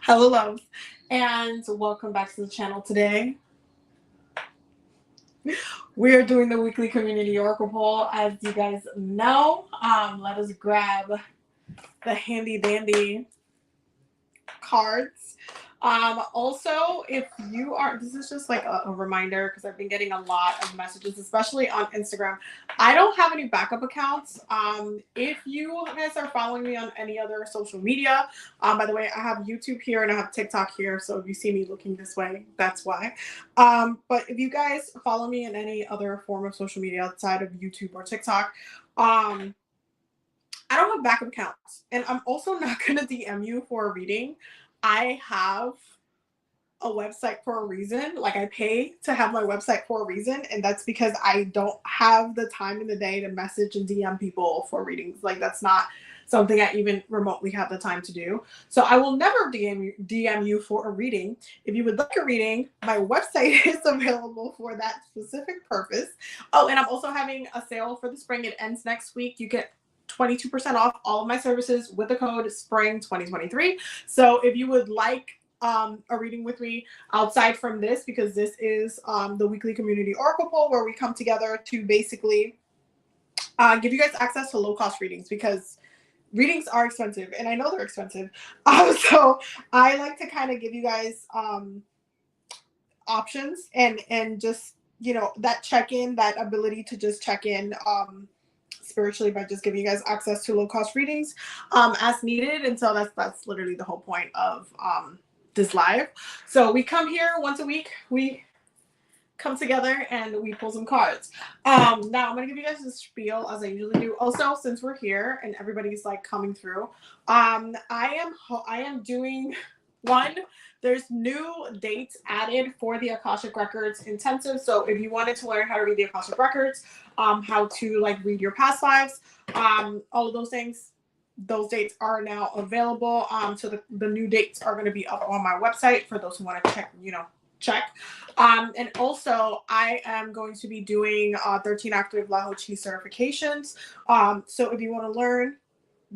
Hello, loves, and welcome back to the channel today. We are doing the weekly community oracle poll. As you guys know, let us grab the handy dandy cards. Also, if you are, this is just like a reminder because I've been getting a lot of messages, especially on Instagram. I don't have any backup accounts. If you guys are following me on any other social media, by the way, I have YouTube here and I have TikTok here. So if you see me looking this way, that's why. But if you guys follow me in any other form of social media outside of YouTube or TikTok, I don't have backup accounts, and I'm also not going to DM you for a reading. I have a website for a reason. Like, I pay to have my website for a reason, and that's because I don't have the time in the day to message and DM people for readings. Like, that's not something I even remotely have the time to do. So I will never DM you for a reading. If you would like a reading, my website is available for that specific purpose. Oh, and I'm also having a sale for the spring. It ends next week. You get 22% off all of my services with the code SPRING 2023. So if you would like a reading with me outside from this, because this is the weekly community oracle poll where we come together to basically give you guys access to low cost readings, because readings are expensive and I know they're expensive. So I like to kind of give you guys options and just, you know, that check-in, that ability to just check in spiritually by just giving you guys access to low cost readings as needed. And so that's literally the whole point of this live. So we come here once a week, we come together and we pull some cards. Now I'm gonna give you guys a spiel as I usually do. Also, since we're here and everybody's like coming through, I am doing one. There's new dates added for the Akashic Records intensive. So if you wanted to learn how to read the Akashic Records, how to like read your past lives, all of those things, those dates are now available. So the new dates are going to be up on my website for those who want to check. And also I am going to be doing 13 active Laho Chi certifications. So if you want to learn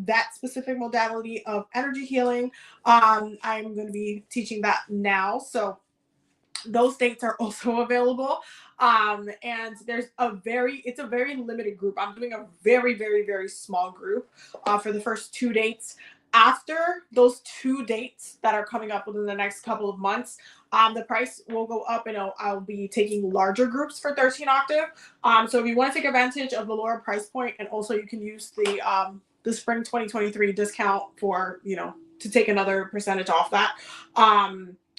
that specific modality of energy healing, I'm going to be teaching that now. So those dates are also available. And it's a very limited group. I'm doing a very, very, very small group for the first 2 dates. After those 2 dates that are coming up within the next couple of months, the price will go up, and I'll be taking larger groups for 13 octave. So if you want to take advantage of the lower price point, and also you can use the spring 2023 discount for, you know, to take another percentage off that,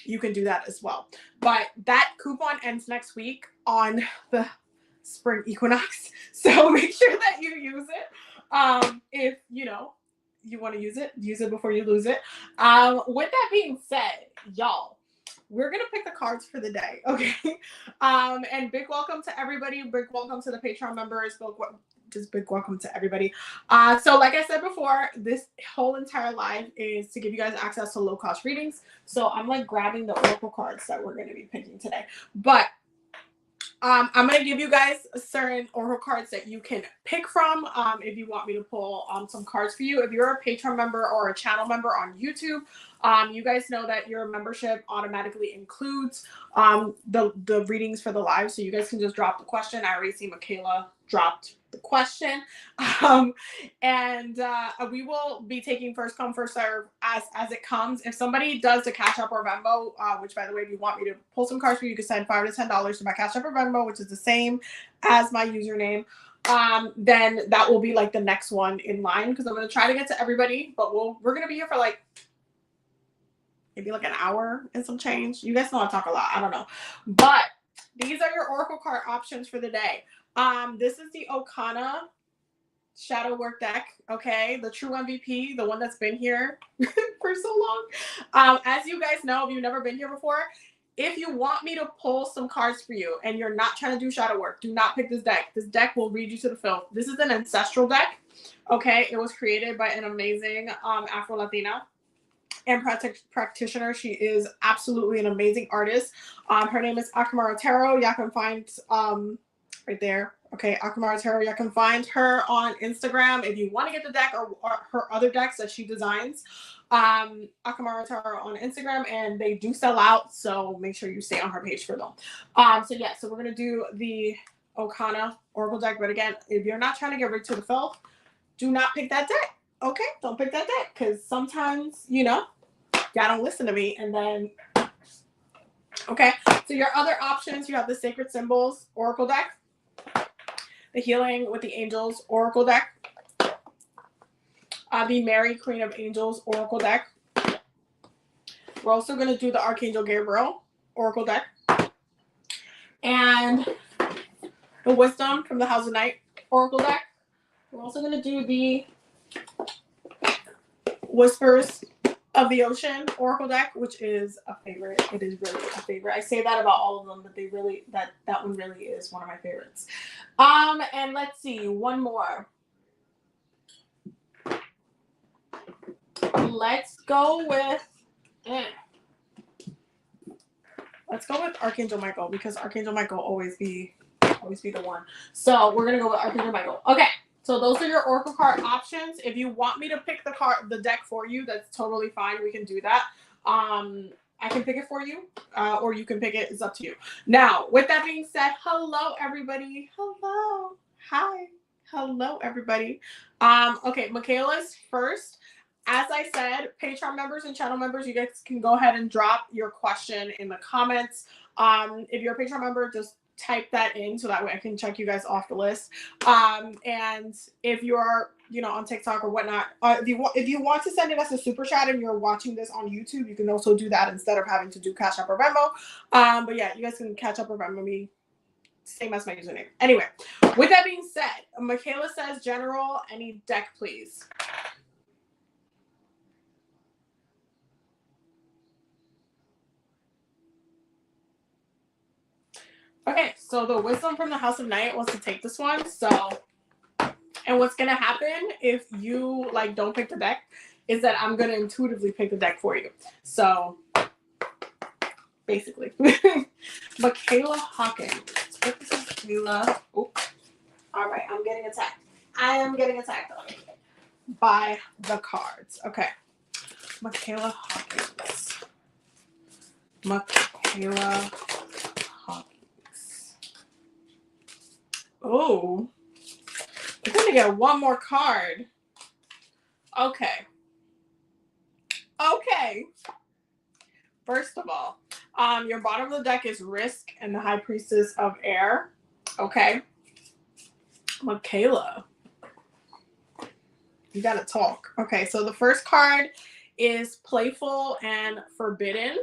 you can do that as well. But that coupon ends next week on the spring equinox. So make sure that you use it. If you know you want to use it before you lose it. With that being said, y'all, we're gonna pick the cards for the day, okay? And big welcome to everybody. Big welcome to the Patreon members. Just big welcome to everybody. So like I said before, this whole entire live is to give you guys access to low cost readings. So I'm like grabbing the oracle cards that we're going to be picking today. But I'm going to give you guys certain oracle cards that you can pick from if you want me to pull some cards for you. If you're a Patreon member or a channel member on YouTube, you guys know that your membership automatically includes the readings for the live. So you guys can just drop the question. I already see Michaela dropped the question. And we will be taking first come, first serve as it comes. If somebody does the Cash App or Venmo, which by the way, if you want me to pull some cards for you, you can send $5 to $10 to my Cash App or Venmo, which is the same as my username. Then that will be like the next one in line, because I'm going to try to get to everybody, but we're going to be here for like maybe like an hour and some change. You guys know I talk a lot. I don't know. But these are your oracle card options for the day. This is the Okana Shadow Work deck, okay? The true MVP, the one that's been here for so long. As you guys know, if you've never been here before, if you want me to pull some cards for you and you're not trying to do shadow work, do not pick this deck. This deck will read you to the filth. This is an ancestral deck, okay? It was created by an amazing Afro-Latina and practitioner. She is absolutely an amazing artist. Her name is Akamara Otero. Y'all can find right there. Okay, Akamara Otero. You can find her on Instagram if you want to get the deck or her other decks that she designs. Akamara Tarot on Instagram, and they do sell out, so make sure you stay on her page for them. So yeah, so we're gonna do the Okana Oracle deck, but again, if you're not trying to get rid to the filth, do not pick that deck. Okay, don't pick that deck, because sometimes, you know, y'all don't listen to me, and then okay. So your other options, you have the Sacred Symbols Oracle deck, the Healing with the Angels Oracle deck, the Mary Queen of Angels Oracle deck. We're also going to do the Archangel Gabriel Oracle deck, and the Wisdom from the House of Night Oracle deck. We're also going to do the Whispers of the Ocean Oracle deck, which is a favorite. It is really a favorite. I say that about all of them, but they really, that one really is one of my favorites. And let's see, one more. Let's go with Archangel Michael, because Archangel Michael always be the one. So we're gonna go with Archangel Michael. Okay, so those are your Oracle card options. If you want me to pick the deck for you, that's totally fine. We can do that. I can pick it for you, or you can pick it. It's up to you. Now, with that being said, hello everybody. Hello, hi, hello everybody. Okay, Michaela's first. As I said, Patreon members and channel members, you guys can go ahead and drop your question in the comments. If you're a Patreon member, just type that in so that way I can check you guys off the list. And if you're, you know, on TikTok or whatnot, if you want to send it as a super chat and you're watching this on YouTube, you can also do that instead of having to do Cash App or Venmo. But yeah, you guys can catch up or Venmo me. Same as my username. Anyway, with that being said, Michaela says, General, any deck, please. Okay, so the Wisdom from the House of Night wants to take this one. So, and what's gonna happen if you like don't pick the deck is that I'm gonna intuitively pick the deck for you. So, basically, Michaela Hawkins. This is Michaela. Oh, all right, I'm getting attacked. I am getting attacked by the cards. Okay, Michaela Hawkins. Michaela. Oh, we're gonna get one more card. Okay. Okay. First of all, your bottom of the deck is Risk and the High Priestess of Air. Okay. Michaela, you gotta talk. Okay, so the first card is Playful and Forbidden.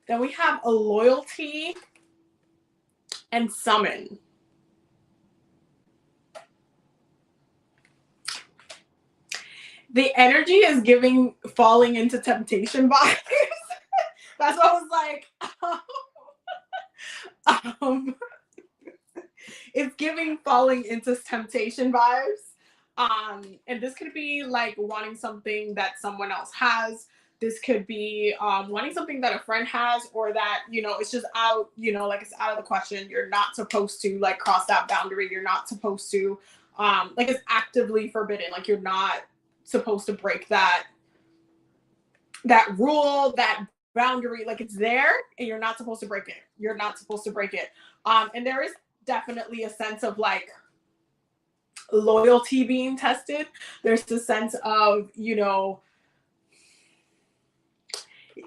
Then we have a Loyalty and Summon. The energy is giving Falling into Temptation vibes. That's what I was like. It's giving Falling into Temptation vibes. And this could be like wanting something that someone else has. This could be wanting something that a friend has, or that, you know, it's just out, you know, like it's out of the question. You're not supposed to like cross that boundary. You're not supposed to, like it's actively forbidden. Like you're not supposed to break that rule, that boundary. Like it's there and you're not supposed to break it. You're not supposed to break it. And there is definitely a sense of like loyalty being tested. There's the sense of, you know,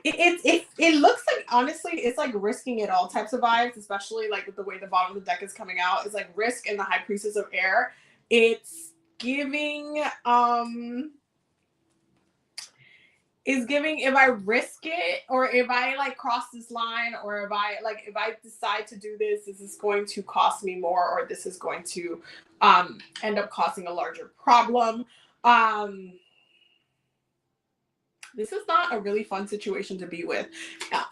it looks like, honestly, it's like risking it all types of vibes, especially like with the way the bottom of the deck is coming out. It's like Risk and the High Priestess of Air. It's giving if I risk it, or if I like cross this line, or if I decide to do this, this is going to cost me more, or this is going to end up causing a larger problem. This is not a really fun situation to be with.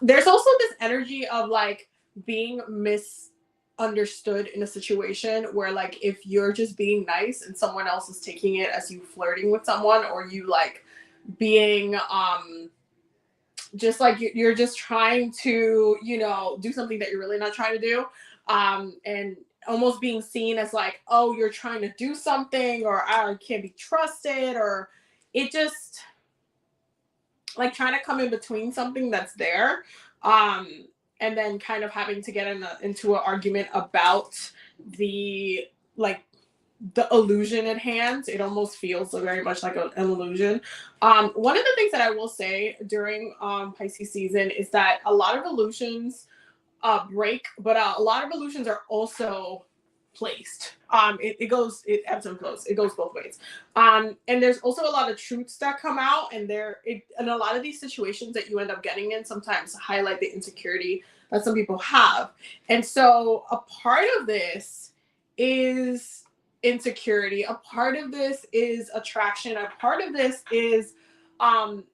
There's also this energy of like being misunderstood in a situation where like if you're just being nice and someone else is taking it as you flirting with someone, or you like being just like you're just trying to, do something that you're really not trying to do. And almost being seen as like, oh, you're trying to do something, or I can't be trusted, or it just like trying to come in between something that's there. And then kind of having to get into an argument about the like the illusion at hand. It almost feels very much like an illusion. One of the things that I will say during Pisces season is that a lot of illusions break, but a lot of illusions are also placed. It ebbs and flows. It goes both ways. And there's also a lot of truths that come out, and and a lot of these situations that you end up getting in sometimes highlight the insecurity that some people have. And so a part of this is insecurity. A part of this is attraction. A part of this is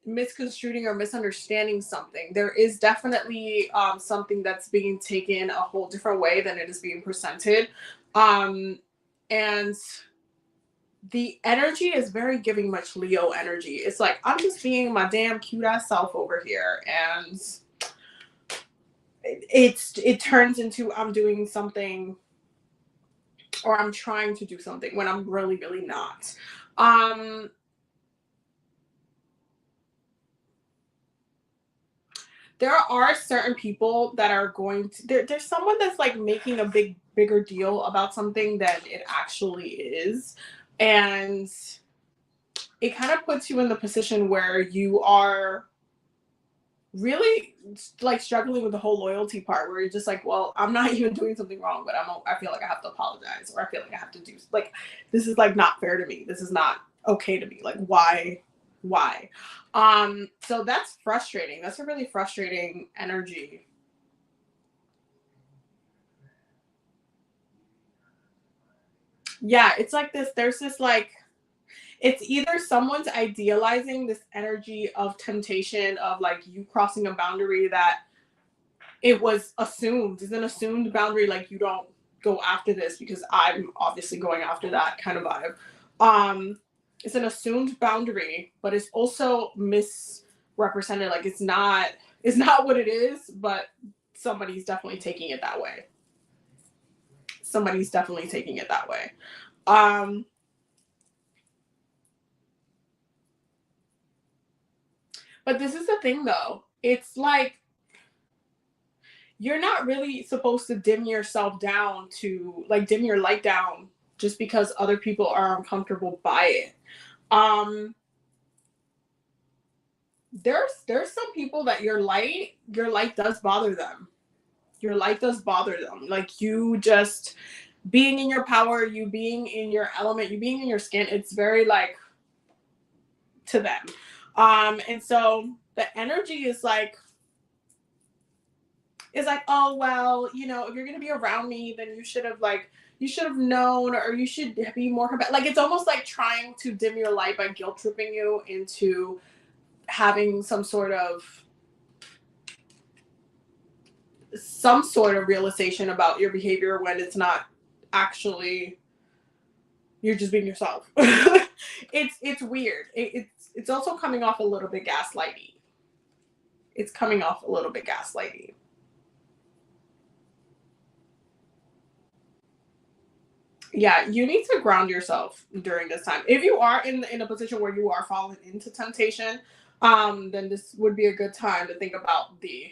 misconstruing or misunderstanding something. There is definitely something that's being taken a whole different way than it is being presented. And the energy is very giving much Leo energy. It's like, I'm just being my damn cute ass self over here. And it turns into I'm doing something, or I'm trying to do something when I'm really, really not. There are certain people that are going to there's someone that's like making a bigger deal about something than it actually is. And it kind of puts you in the position where you are really like struggling with the whole loyalty part, where you're just like, well, I'm not even doing something wrong, but I feel like I have to apologize, or I feel like I have to do like, this is like not fair to me. This is not okay to me. Like, why? So that's frustrating. That's a really frustrating energy. Yeah, it's like this. There's this like, it's either someone's idealizing this energy of temptation, of like you crossing a boundary that it was assumed is an assumed boundary, like you don't go after this because I'm obviously going after that kind of vibe. It's an assumed boundary, but it's also misrepresented. Like it's not what it is, but somebody's definitely taking it that way. But this is the thing though. It's like, you're not really supposed to dim yourself down to like dim your light down just because other people are uncomfortable by it. There's some people that your light does bother them. Your light does bother them. Like you just being in your power, you being in your element, you being in your skin, it's very like to them. And so the energy is like, oh well, if you're gonna be around me, then you should have known, or you should be more like, it's almost like trying to dim your light by guilt tripping you into having some sort of realization about your behavior when it's not actually, you're just being yourself. It's weird. It's also coming off a little bit gaslighty. Yeah, you need to ground yourself during this time. If you are in a position where you are falling into temptation, then this would be a good time to think about the,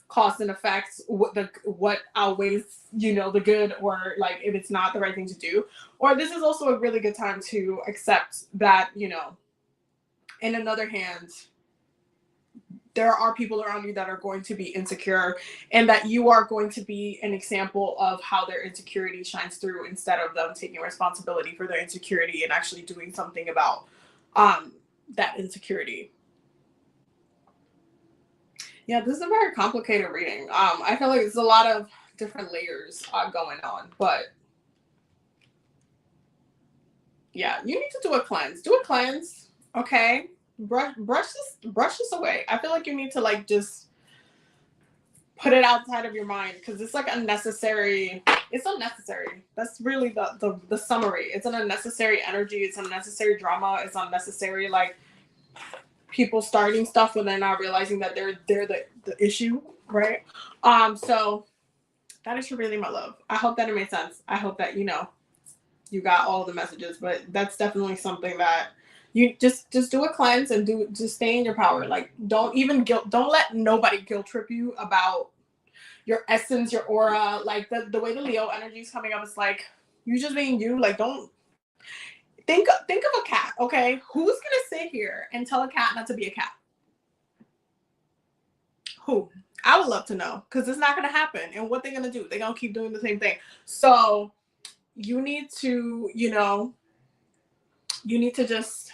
cost and effects, what outweighs, the good, or like if it's not the right thing to do. Or this is also a really good time to accept that, in another hand, there are people around you that are going to be insecure, and that you are going to be an example of how their insecurity shines through, instead of them taking responsibility for their insecurity and actually doing something about that insecurity. Yeah, this is a very complicated reading. I feel like there's a lot of different layers going on, but yeah, you need to do a cleanse. Okay? Brush this away. I feel like you need to like just put it outside of your mind, because it's like unnecessary. It's unnecessary. That's really the summary. It's an unnecessary energy. It's unnecessary drama. It's unnecessary like people starting stuff when they're not realizing that they're the issue, right? So that is really my love. I hope that it made sense. I hope that, you know, you got all the messages, but that's definitely something that you just do a cleanse and just stay in your power. Like, don't let nobody guilt trip you about your essence, your aura. Like the way the Leo energy is coming up, it's like you just being you. Like, don't think of a cat, okay? Who's gonna sit here and tell a cat not to be a cat? Who? I would love to know, because it's not gonna happen. And what they're gonna do? They're gonna keep doing the same thing. So you need to, you know, just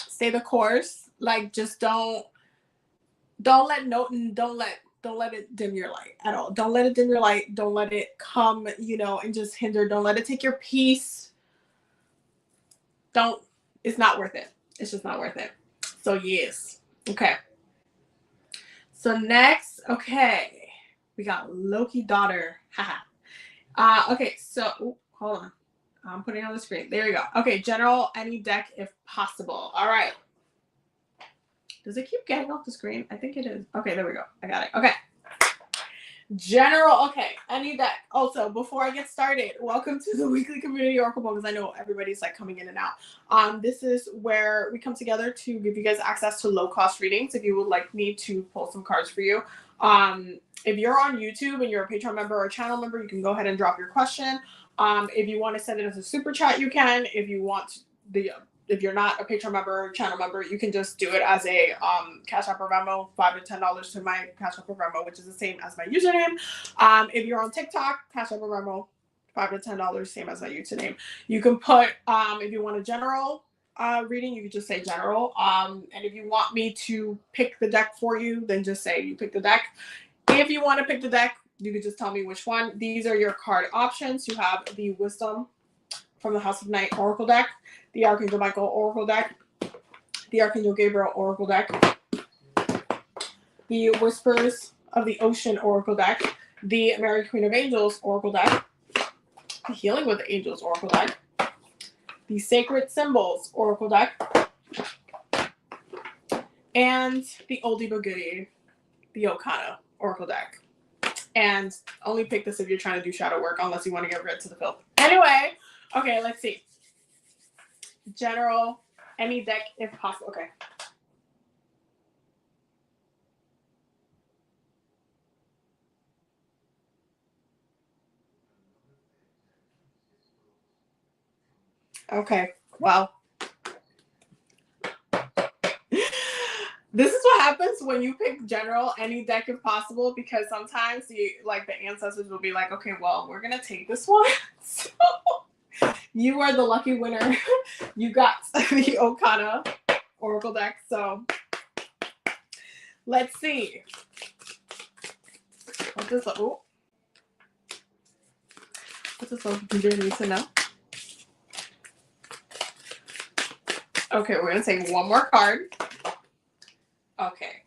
stay the course. Like, just don't let it dim your light at all. Don't let it dim your light. Don't let it come, you know, and just hinder. Don't let it take your peace. It's not worth it. It's just not worth it. So yes. Okay. So next, okay, we got Loki daughter. Haha. Okay, so hold on. I'm putting it on the screen. There you go. Okay, general, any deck if possible. All right. Does it keep getting off the screen? I think it is. Okay, there we go. I got it. Okay. General, okay, any deck. Also, before I get started, welcome to the weekly community oracle book, because I know everybody's like coming in and out. This is where we come together to give you guys access to low cost readings. If you would like me to pull some cards for you, if you're on YouTube and you're a Patreon member or a channel member, you can go ahead and drop your question. If you want to send it as a super chat, you can. If you're not a Patreon member or channel member, you can just do it as a Cash App or Venmo, $5 to $10 to my Cash App or Venmo, which is the same as my username. If you're on TikTok, Cash App or Venmo, $5 to $10, same as my username. You can put, if you want a general reading, you can just say general. And if you want me to pick the deck for you, then just say you pick the deck. If you want to pick the deck, you can just tell me which one. These are your card options. You have the Wisdom from the House of Night Oracle deck, the Archangel Michael Oracle deck, the Archangel Gabriel Oracle deck, the Whispers of the Ocean Oracle deck, the Mary Queen of Angels Oracle deck, the Healing with the Angels Oracle deck, the Sacred Symbols Oracle deck, and the Oldie But Goodie, the Okana Oracle deck. And only pick this if you're trying to do shadow work, unless you want to get rid to the filth. Anyway, okay, let's see. General, any deck if possible. Okay. Okay, well. This is what happens when you pick general, any deck if possible, because sometimes the ancestors will be like, okay, well, we're gonna take this one. So you are the lucky winner. You got the Okana Oracle deck. So let's see. What does Loki computer need to know? Okay, we're gonna take one more card. Okay.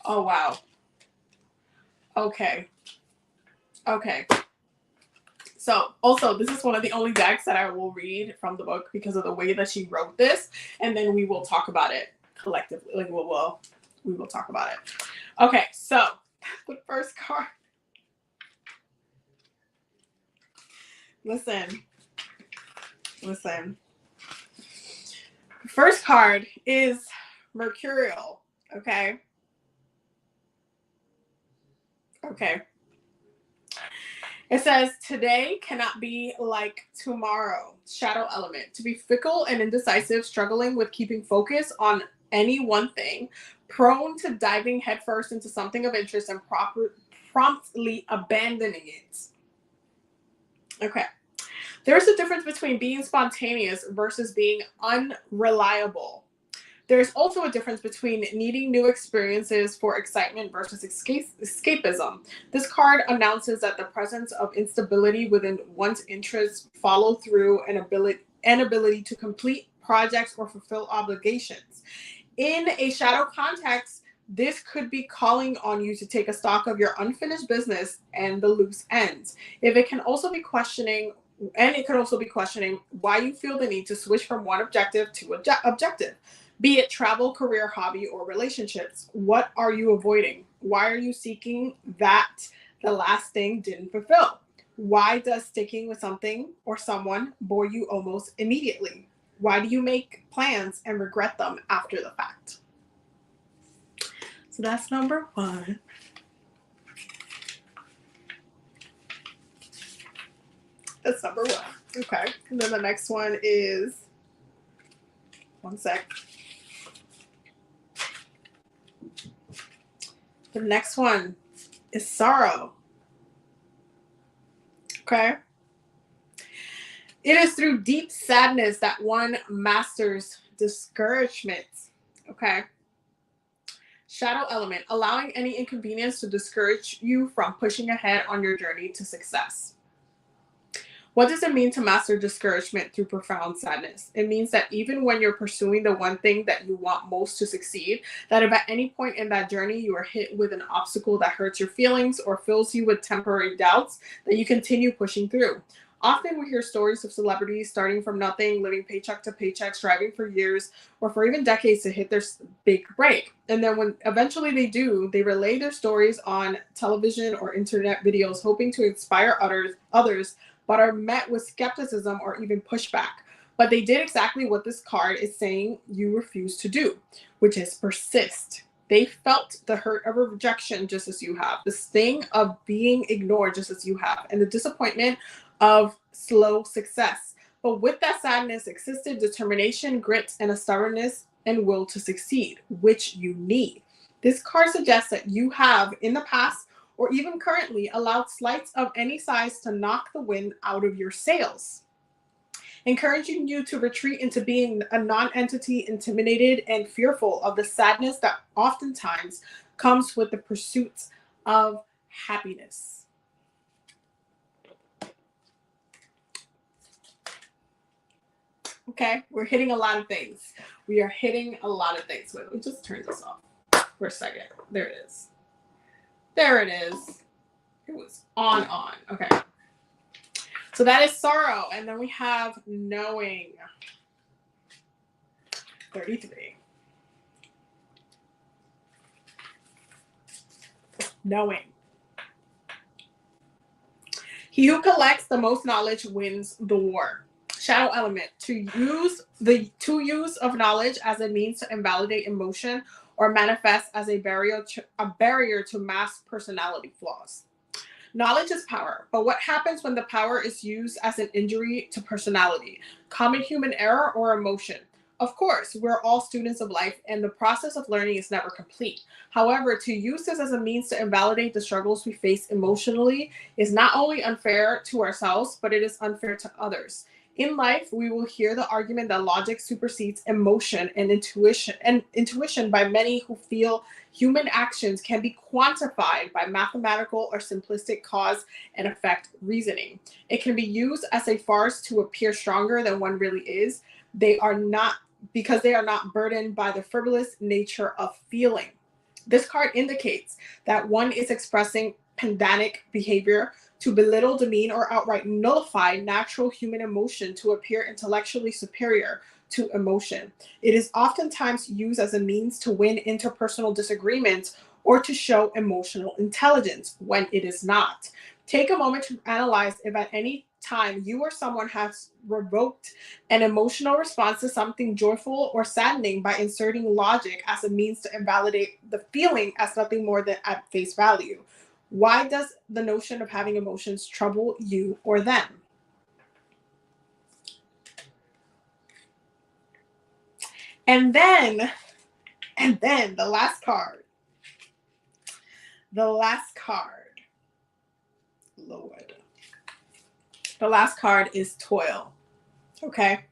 Oh, wow. Okay. Okay. So, also, this is one of the only decks that I will read from the book because of the way that she wrote this, and then we will talk about it collectively. Like, we will talk about it. Okay, so the first card. Listen. First card is Mercurial, okay? Okay. It says, today cannot be like tomorrow. Shadow element. To be fickle and indecisive, struggling with keeping focus on any one thing, prone to diving headfirst into something of interest and promptly abandoning it. Okay. There's a difference between being spontaneous versus being unreliable. There's also a difference between needing new experiences for excitement versus escapism. This card announces that the presence of instability within one's interests, follow through, and ability to complete projects or fulfill obligations. In a shadow context, this could be calling on you to take a stock of your unfinished business and the loose ends. If it can also be questioning And it could also be questioning why you feel the need to switch from one objective to objective, be it travel, career, hobby, or relationships. What are you avoiding? Why are you seeking that the last thing didn't fulfill? Why does sticking with something or someone bore you almost immediately? Why do you make plans and regret them after the fact? So that's number one. That's number one. Okay. And then the next one is, one sec. The next one is sorrow. Okay. It is through deep sadness that one masters discouragement. Okay. Shadow element, allowing any inconvenience to discourage you from pushing ahead on your journey to success. What does it mean to master discouragement through profound sadness? It means that even when you're pursuing the one thing that you want most to succeed, that if at any point in that journey you are hit with an obstacle that hurts your feelings or fills you with temporary doubts, that you continue pushing through. Often we hear stories of celebrities starting from nothing, living paycheck to paycheck, striving for years or for even decades to hit their big break. And then when eventually they do, they relay their stories on television or internet videos, hoping to inspire others, but are met with skepticism or even pushback. But they did exactly what this card is saying you refuse to do, which is persist. They felt the hurt of rejection just as you have, the sting of being ignored just as you have, and the disappointment of slow success. But with that sadness existed determination, grit, and a stubbornness and will to succeed, which you need. This card suggests that you have, in the past or even currently, allowed slights of any size to knock the wind out of your sails, encouraging you to retreat into being a non-entity, intimidated and fearful of the sadness that oftentimes comes with the pursuit of happiness. Okay, we're hitting a lot of things. We are hitting a lot of things. Wait, let me just turn this off for a second. There it is. There it is. It was on. Okay. So that is sorrow. And then we have knowing. 33. Knowing. He who collects the most knowledge wins the war. Shadow element, to use of knowledge as a means to invalidate emotion or manifest as a barrier to mask personality flaws. Knowledge is power, but what happens when the power is used as an injury to personality, common human error, or emotion? Of course, we're all students of life, and the process of learning is never complete. However, to use this as a means to invalidate the struggles we face emotionally is not only unfair to ourselves, but it is unfair to others. In life, we will hear the argument that logic supersedes emotion and intuition by many who feel human actions can be quantified by mathematical or simplistic cause and effect reasoning. It can be used as a farce to appear stronger than one really is. They are not burdened by the frivolous nature of feeling. This card indicates that one is expressing pedantic behavior to belittle, demean, or outright nullify natural human emotion to appear intellectually superior to emotion. It is oftentimes used as a means to win interpersonal disagreements or to show emotional intelligence when it is not. Take a moment to analyze if at any time you or someone has revoked an emotional response to something joyful or saddening by inserting logic as a means to invalidate the feeling as nothing more than at face value. Why does the notion of having emotions trouble you or them? And then the last card. Lord. The last card is toil. Okay.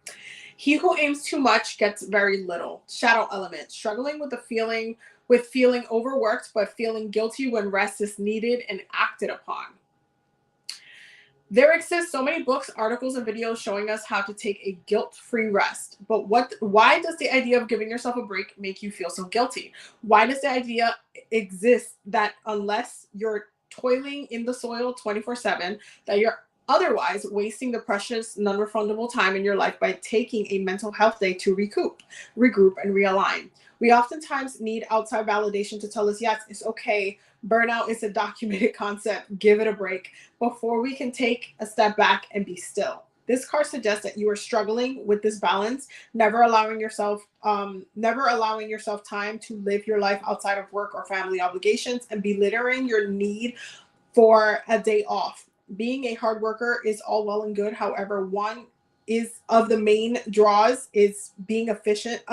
He who aims too much gets very little. Shadow element, struggling with feeling overworked, but feeling guilty when rest is needed and acted upon. There exist so many books, articles, and videos showing us how to take a guilt-free rest. But why does the idea of giving yourself a break make you feel so guilty? Why does the idea exist that unless you're toiling in the soil 24/7, that you're otherwise wasting the precious non-refundable time in your life by taking a mental health day to recoup, regroup, and realign. We oftentimes need outside validation to tell us, yes, it's okay. Burnout is a documented concept. Give it a break before we can take a step back and be still. This card suggests that you are struggling with this balance, never allowing yourself time to live your life outside of work or family obligations, and belittling your need for a day off. Being a hard worker is all well and good. However, one is of the main draws is being efficient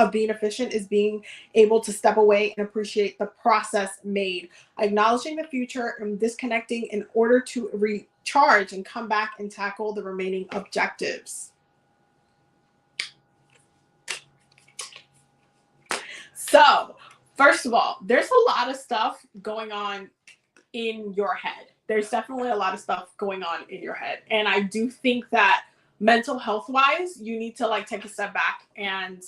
is being able to step away and appreciate the process made, acknowledging the future and disconnecting in order to recharge and come back and tackle the remaining objectives. So, first of all, there's a lot of stuff going on in your head. There's definitely a lot of stuff going on in your head. And I do think that mental health wise, you need to like take a step back and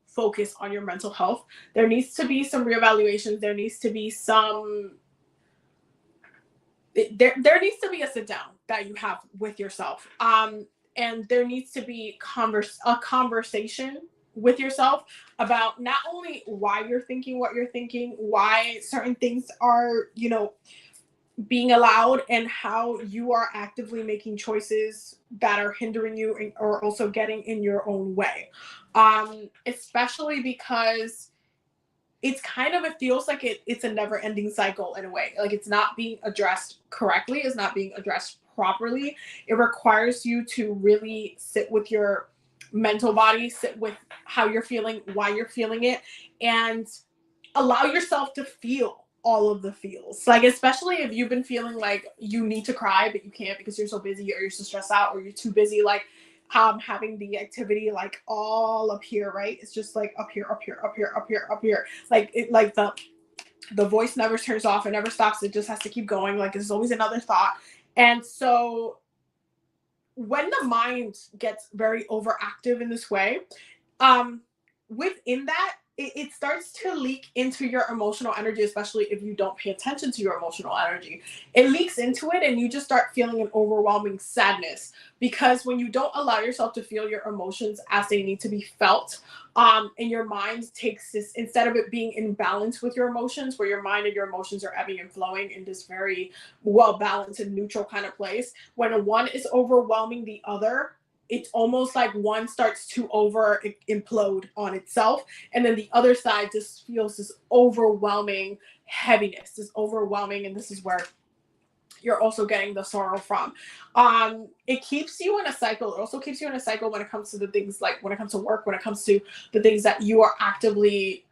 focus on your mental health. There needs to be some reevaluations. There needs to be there needs to be a sit down that you have with yourself. And there needs to be a conversation with yourself about not only why you're thinking what you're thinking, why certain things are, being allowed, and how you are actively making choices that are hindering you or also getting in your own way. Especially because it feels like it's a never ending cycle in a way. Like it's not being addressed correctly, it's not being addressed properly. It requires you to really sit with your mental body, sit with how you're feeling, why you're feeling it, and allow yourself to feel all of the feels. Like, especially if you've been feeling like you need to cry, but you can't because you're so busy or you're so stressed out or you're too busy, like having the activity like all up here, right? It's just like up here, up here, up here, up here, up here. Like the voice never turns off, it never stops, it just has to keep going. Like there's always another thought. And so when the mind gets very overactive in this way, within that, it starts to leak into your emotional energy, especially if you don't pay attention to your emotional energy. It leaks into it and you just start feeling an overwhelming sadness, because when you don't allow yourself to feel your emotions as they need to be felt, and your mind takes this, instead of it being in balance with your emotions, where your mind and your emotions are ebbing and flowing in this very well balanced and neutral kind of place, when one is overwhelming the other, it's almost like one starts to over implode on itself, and then the other side just feels this overwhelming heaviness, this overwhelming, and this is where you're also getting the sorrow from. It keeps you in a cycle. It also keeps you in a cycle when it comes to the things, like when it comes to work, when it comes to the things that you are actively,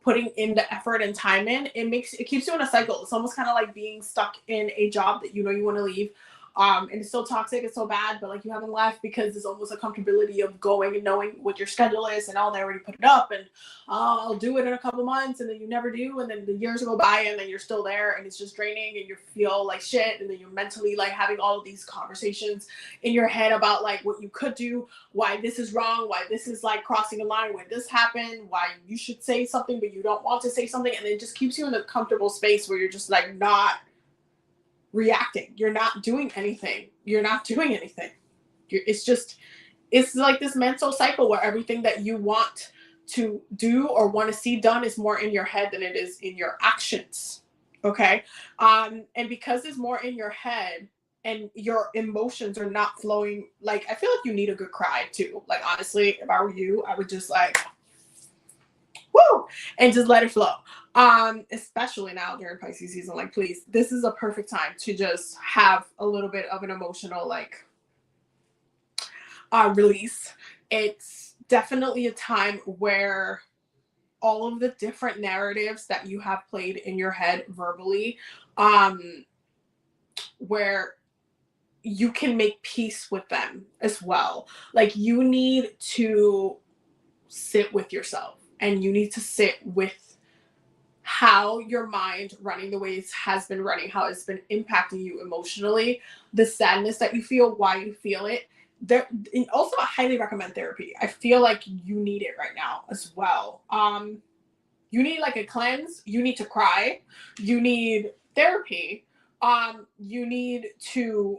putting in the effort and time in. It keeps you in a cycle. It's almost kind of like being stuck in a job that you want to leave. And it's so toxic, it's so bad, but like you haven't left because it's almost a comfortability of going and knowing what your schedule is, and they already put it up, and I'll do it in a couple months, and then you never do, and then the years go by, and then you're still there, and it's just draining, and you feel like shit, and then you're mentally like having all of these conversations in your head about like what you could do, why this is wrong, why this is like crossing a line, why this happened, why you should say something but you don't want to say something, and it just keeps you in a comfortable space where you're just like not reacting, you're not doing anything, it's like this mental cycle where everything that you want to do or want to see done is more in your head than it is in your actions. Okay. And because it's more in your head and your emotions are not flowing, like I feel like you need a good cry too. Like honestly, if I were you, I would just like woo, and just let it flow. Especially now during Pisces season, like please, this is a perfect time to just have a little bit of an emotional like release. It's definitely a time where all of the different narratives that you have played in your head verbally, where you can make peace with them as well. Like you need to sit with yourself, and you need to sit with how your mind running the way it has been running, how it's been impacting you emotionally, the sadness that you feel, why you feel it. There, and also I highly recommend therapy. I feel like you need it right now as well. You need like a cleanse, you need to cry, you need therapy, you need to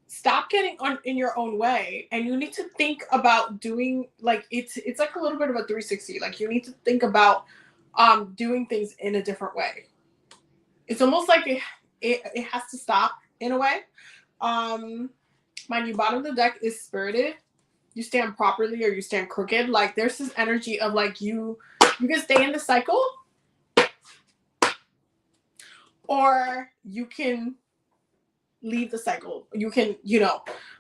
stop getting on in your own way, and you need to think about doing, like, it's like a little bit of a 360. Like, you need to think about doing things in a different way. It's almost like it has to stop in a way. Mind you, bottom of the deck is spirited. You stand properly or you stand crooked. Like, there's this energy of like you can stay in the cycle, or you can leave the cycle. You can,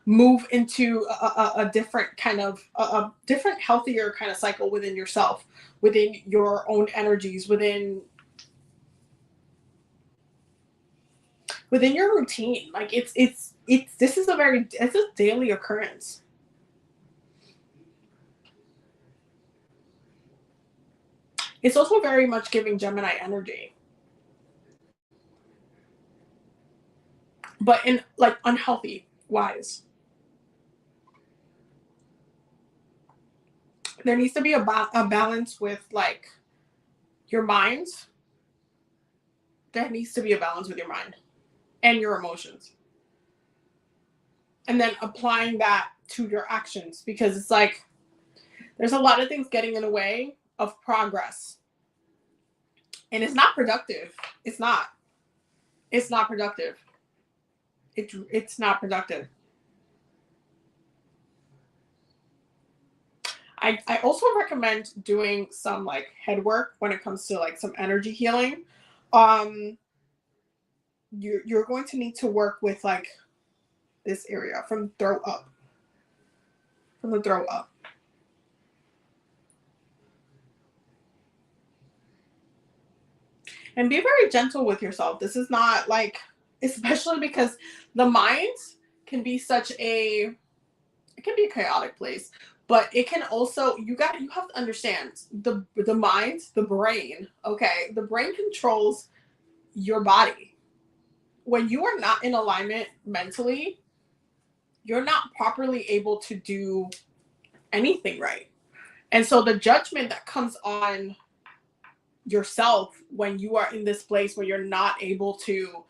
move into a different kind of a different, healthier kind of cycle within yourself, within your own energies, within your routine. Like, it's this is it's a daily occurrence. It's also very much giving Gemini energy, but in like unhealthy wise. There needs to be a balance with like your mind. There needs to be a balance with your mind and your emotions. And then applying that to your actions, because it's like there's a lot of things getting in the way of progress. And it's not productive. It's not. It's not productive. It's not productive. I also recommend doing some like head work when it comes to like some energy healing. You're going to need to work with like this area from throat up. From the throat up. And be very gentle with yourself. This is not like, especially because the mind can be it can be a chaotic place, but it can also, you have to understand the mind, the brain, okay? The brain controls your body. When you are not in alignment mentally, you're not properly able to do anything right. And so the judgment that comes on yourself when you are in this place where you're not able to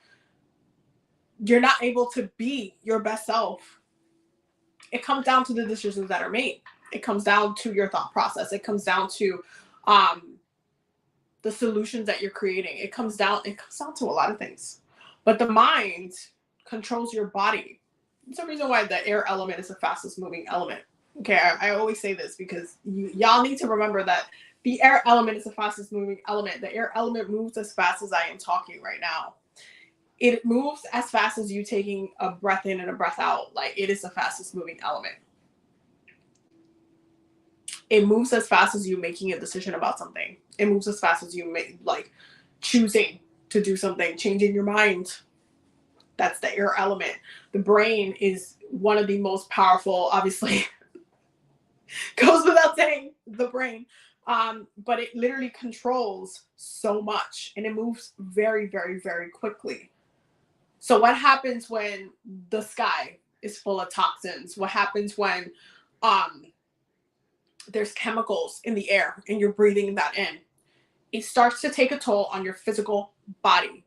be your best self, it comes down to the decisions that are made. It comes down to your thought process. It comes down to the solutions that you're creating. It comes down to a lot of things. But the mind controls your body. It's the reason why the air element is the fastest moving element. Okay, I always say this because y'all need to remember that the air element is the fastest moving element. The air element moves as fast as I am talking right now. It moves as fast as you taking a breath in and a breath out. Like, it is the fastest moving element. It moves as fast as you making a decision about something. It moves as fast as you like choosing to do something, changing your mind. That's the air element. The brain is one of the most powerful, obviously, goes without saying, the brain. But it literally controls so much, and it moves very, very, very quickly. So what happens when the sky is full of toxins? What happens when there's chemicals in the air and you're breathing that in? It starts to take a toll on your physical body,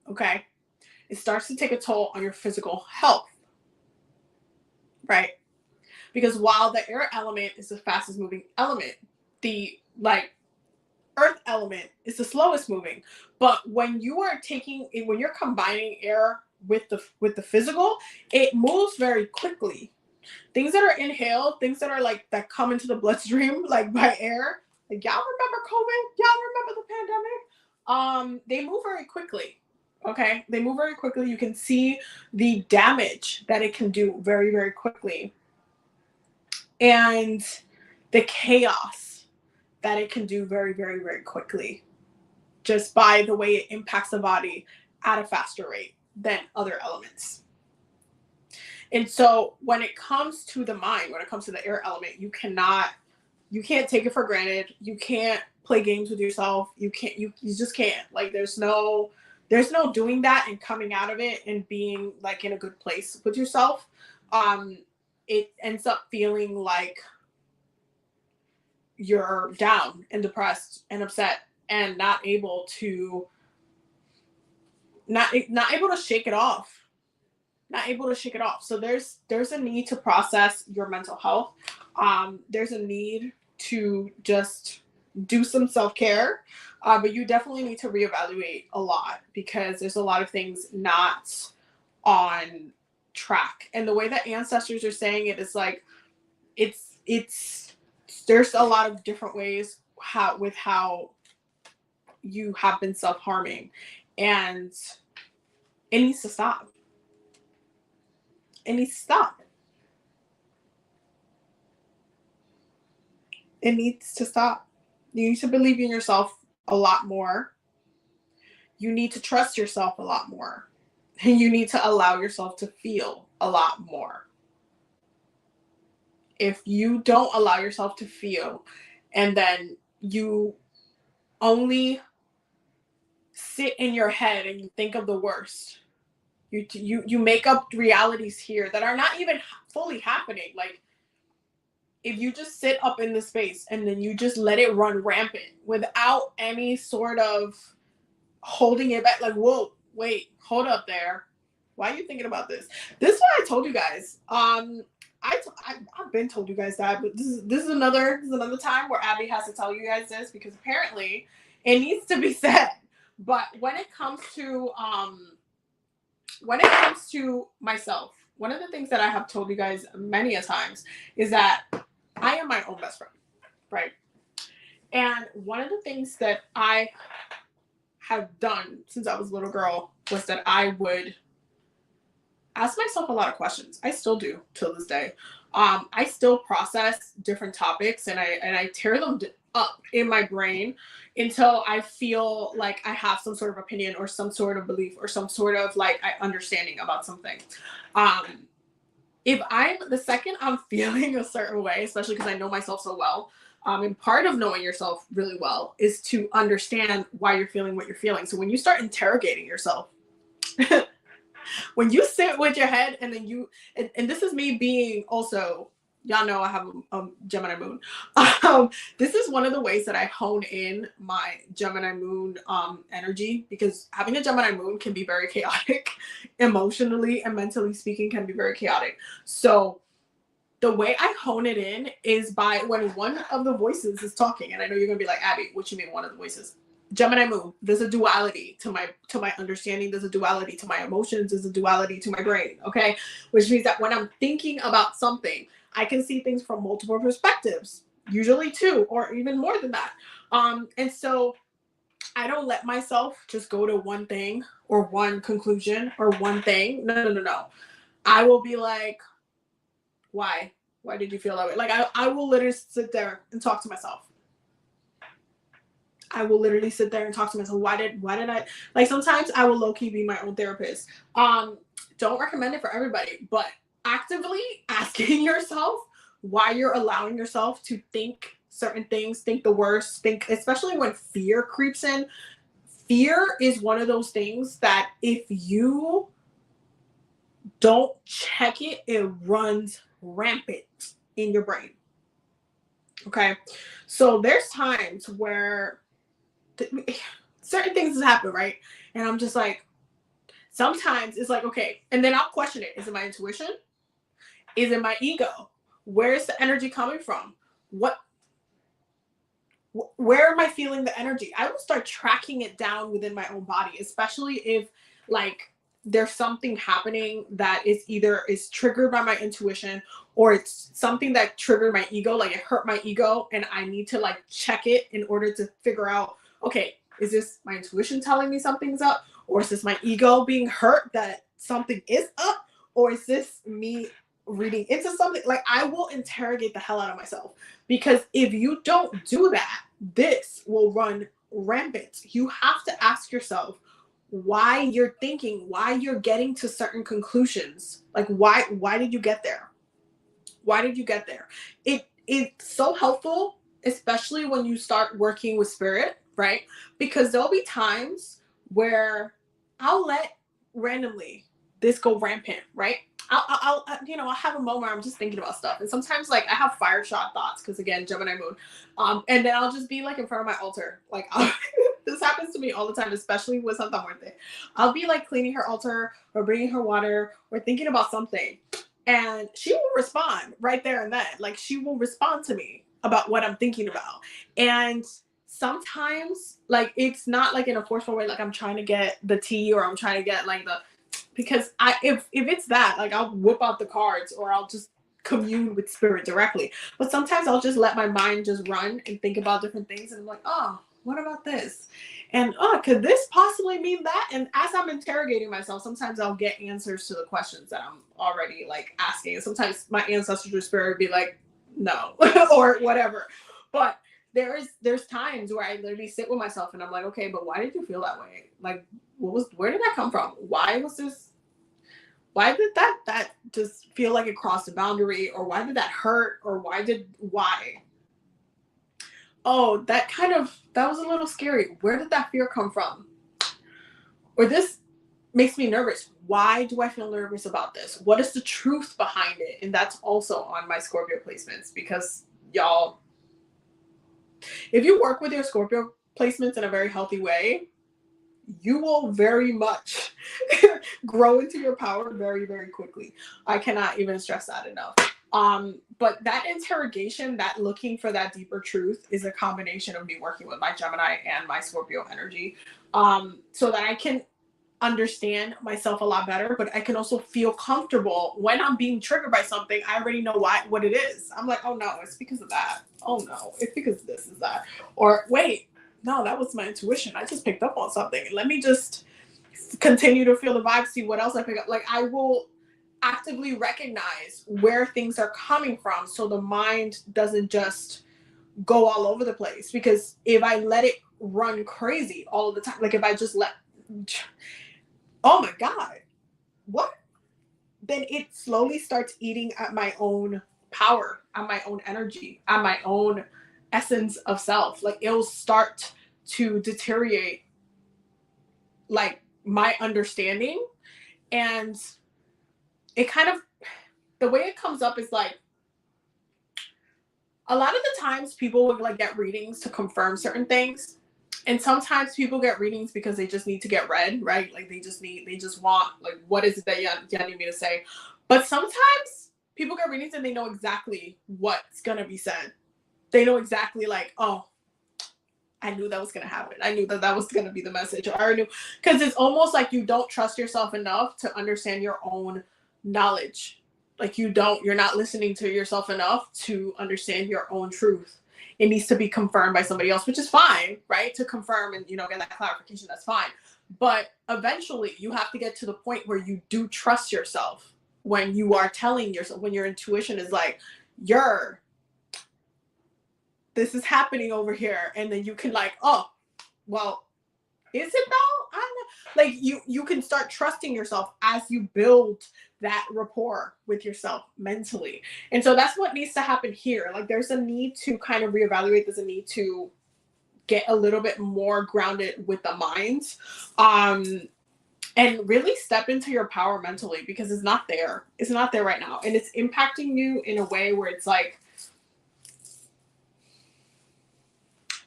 okay? It starts to take a toll on your physical health, right? Because while the air element is the fastest moving element, the earth element is the slowest moving. But when you're combining air with the physical, it moves very quickly. Things that are inhaled, things that are like that come into the bloodstream like by air, like, y'all remember COVID? Y'all remember the pandemic? They move very quickly. Okay, they move very quickly. You can see the damage that it can do very, very quickly, and the chaos that it can do very, very, very quickly, just by the way it impacts the body at a faster rate than other elements. And so when it comes to the mind, when it comes to the air element, you can't take it for granted. You can't play games with yourself. You just can't. Like, there's no doing that and coming out of it and being like in a good place with yourself. It ends up feeling like you're down and depressed and upset and not able to shake it off, not able to shake it off. So there's a need to process your mental health. There's a need to just do some self-care, but you definitely need to reevaluate a lot because there's a lot of things not on track. And the way that ancestors are saying it is like it's there's a lot of different ways how you have been self-harming, and it needs to stop. It needs to stop. It needs to stop. You need to believe in yourself a lot more. You need to trust yourself a lot more. And you need to allow yourself to feel a lot more. If you don't allow yourself to feel, and then you only sit in your head and you think of the worst, you make up realities here that are not even fully happening. Like, if you just sit up in the space and then you just let it run rampant without any sort of holding it back, like, whoa, wait, hold up there. Why are you thinking about this? This is what I told you guys. I've been told you guys that, but this is another time where Abby has to tell you guys this because apparently it needs to be said. But when it comes to myself, one of the things that I have told you guys many a times is that I am my own best friend, right? And one of the things that I have done since I was a little girl was that I would ask myself a lot of questions. I still do till this day. I still process different topics and I tear them up in my brain until I feel like I have some sort of opinion or some sort of belief or some sort of like understanding about something. If the second I'm feeling a certain way, especially because I know myself so well, and part of knowing yourself really well is to understand why you're feeling what you're feeling. So when you start interrogating yourself, when you sit with your head and then and this is me being also, y'all know I have a Gemini moon. This is one of the ways that I hone in my Gemini moon energy, because having a Gemini moon can be very chaotic emotionally and mentally speaking, can be very chaotic. So the way I hone it in is by when one of the voices is talking, and I know you're gonna be like, Abby, what you mean one of the voices? Gemini moon, there's a duality to my understanding, there's a duality to my emotions, there's a duality to my brain, okay? Which means that when I'm thinking about something, I can see things from multiple perspectives, usually two or even more than that. And so I don't let myself just go to one thing or one conclusion or one thing. No. I will be like, why? Why did you feel that way? Like I will literally sit there and talk to myself. I will literally sit there and talk to myself. Why did I, like, sometimes I will low-key be my own therapist. Don't recommend it for everybody, but actively asking yourself why you're allowing yourself to think certain things, think the worst, especially when fear creeps in. Fear is one of those things that if you don't check it, it runs rampant in your brain. Okay. So there's times where certain things happen, right? And I'm just like, sometimes it's like, okay, and then I'll question it. Is it my intuition? Is it my ego? Where is the energy coming from? Where am I feeling the energy? I will start tracking it down within my own body, especially if like there's something happening that is triggered by my intuition, or it's something that triggered my ego, like it hurt my ego and I need to like check it in order to figure out, okay, is this my intuition telling me something's up, or is this my ego being hurt that something is up, or is this me reading into something? Like, I will interrogate the hell out of myself, because if you don't do that, this will run rampant. You have to ask yourself why you're thinking, why you're getting to certain conclusions. Like, why did you get there? Why did you get there? It's so helpful, especially when you start working with spirit, right? Because there'll be times where I'll let randomly this go rampant, right? I'll have a moment where I'm just thinking about stuff, and sometimes like I have fire shot thoughts because again, Gemini moon, and then I'll just be like in front of my altar, like This happens to me all the time, especially with Santa Muerte. I'll be like cleaning her altar or bringing her water or thinking about something, and she will respond right there and then. Like, she will respond to me about what I'm thinking about. And sometimes, like, it's not like in a forceful way, like I'm trying to get the tea or I'm trying to get like the, because if it's that, like, I'll whip out the cards or I'll just commune with spirit directly. But sometimes I'll just let my mind just run and think about different things, and I'm like, oh, what about this? And oh, could this possibly mean that? And as I'm interrogating myself, sometimes I'll get answers to the questions that I'm already like asking. And sometimes my ancestors or spirit would be like, no, or whatever. But there's times where I literally sit with myself and I'm like, okay, but why did you feel that way? Like, where did that come from? Why was this? Why did that just feel like it crossed a boundary? Or why did that hurt? Or why? Oh, that was a little scary. Where did that fear come from? Or this makes me nervous. Why do I feel nervous about this? What is the truth behind it? And that's also on my Scorpio placements, because y'all, if you work with your Scorpio placements in a very healthy way, you will very much grow into your power very, very quickly. I cannot even stress that enough. But that interrogation, that looking for that deeper truth, is a combination of me working with my Gemini and my Scorpio energy, so that I can understand myself a lot better, but I can also feel comfortable when I'm being triggered by something. I already know what it is. I'm like, oh no, it's because of that. Oh no, it's because this is that. Or wait, no, that was my intuition. I just picked up on something. Let me just continue to feel the vibe, see what else I pick up. Like, I will actively recognize where things are coming from, so the mind doesn't just go all over the place. Because if I let it run crazy all of the time, like if I just let, oh my God, what? Then it slowly starts eating at my own power, at my own energy, at my own essence of self. Like, it'll start to deteriorate like my understanding. And it kind of, the way it comes up is like, a lot of the times people would like get readings to confirm certain things. And sometimes people get readings because they just need to get read, right? Like they just want, like, what is it that you need me to say? But sometimes people get readings and they know exactly what's going to be said. They know exactly, like, oh, I knew that was going to happen. I knew that was going to be the message. Or I already knew. Because it's almost like you don't trust yourself enough to understand your own knowledge. Like you're not listening to yourself enough to understand your own truth. It needs to be confirmed by somebody else, which is fine, right? To confirm and, get that clarification, that's fine. But eventually you have to get to the point where you do trust yourself when you are telling yourself, when your intuition is like, this is happening over here. And then you can like, oh, well, is it though? I don't know. Like you can start trusting yourself as you build that rapport with yourself mentally. And so that's what needs to happen here. Like there's a need to kind of reevaluate. There's a need to get a little bit more grounded with the mind. And really step into your power mentally, because it's not there. It's not there right now. And it's impacting you in a way where it's like,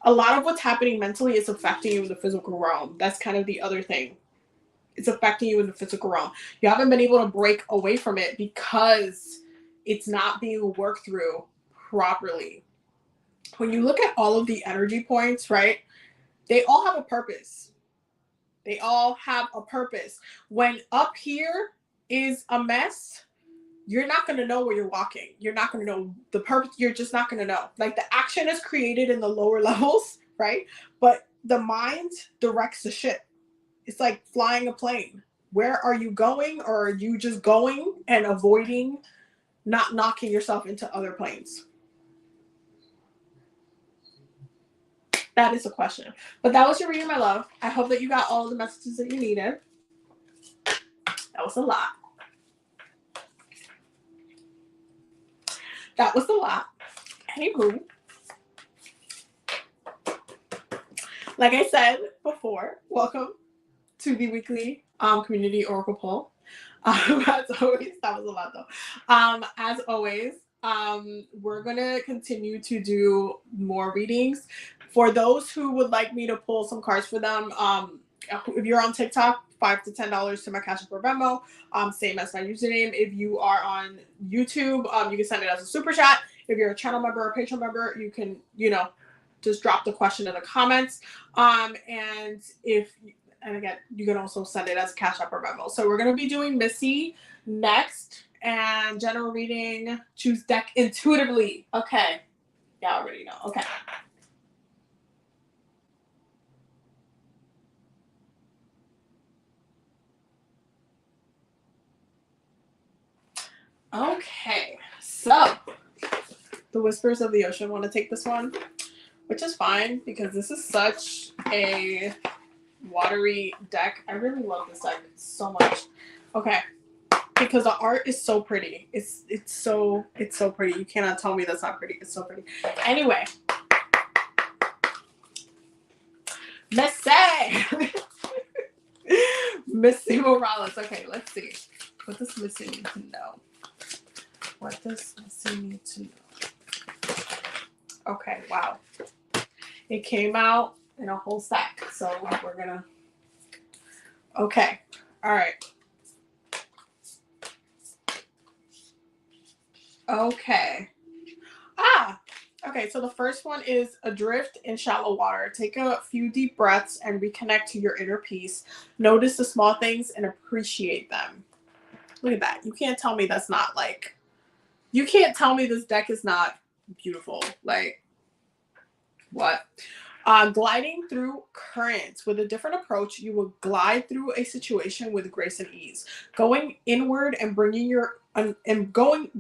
a lot of what's happening mentally is affecting you in the physical realm. That's kind of the other thing. It's affecting you in the physical realm. You haven't been able to break away from it because it's not being worked through properly. When you look at all of the energy points, right, they all have a purpose. They all have a purpose. When up here is a mess, you're not going to know where you're walking. You're not going to know the purpose. You're just not going to know. Like the action is created in the lower levels, right? But the mind directs the ship. It's like flying a plane. Where are you going? Or are you just going and avoiding not knocking yourself into other planes? That is a question. But that was your reading, my love. I hope that you got all of the messages that you needed. That was a lot. That was a lot. Anywho, like I said before, welcome to the weekly community oracle poll. As always, that was a lot though. As always, We're gonna continue to do more readings. For those who would like me to pull some cards for them, if you're on TikTok, $5 to $10 to my Cash App or Venmo, same as my username. If you are on YouTube, you can send it as a super chat. If you're a channel member or Patreon member, you can, just drop the question in the comments. And again, you can also send it as Cash App or Venmo. So we're gonna be doing Missy next, and general reading. Choose deck intuitively. Okay, yeah, I already know. Okay. Okay, so the Whispers of the Ocean want to take this one, which is fine because this is such a watery deck. I really love this deck so much. Okay, because the art is so pretty. It's so pretty. You cannot tell me that's not pretty. It's so pretty. Anyway, Missy. Missy Morales. Okay, let's see. What does Missy need to know? What does Missy need to know? Okay, wow. It came out in a whole stack. So we're gonna. Okay. All right. Okay. Okay, so the first one is adrift in shallow water. Take a few deep breaths and reconnect to your inner peace. Notice the small things and appreciate them. Look at that. You can't tell me that's not like, you can't tell me this deck is not beautiful. Like, what? Gliding through currents. With a different approach, you will glide through a situation with grace and ease. Going inward and bringing your going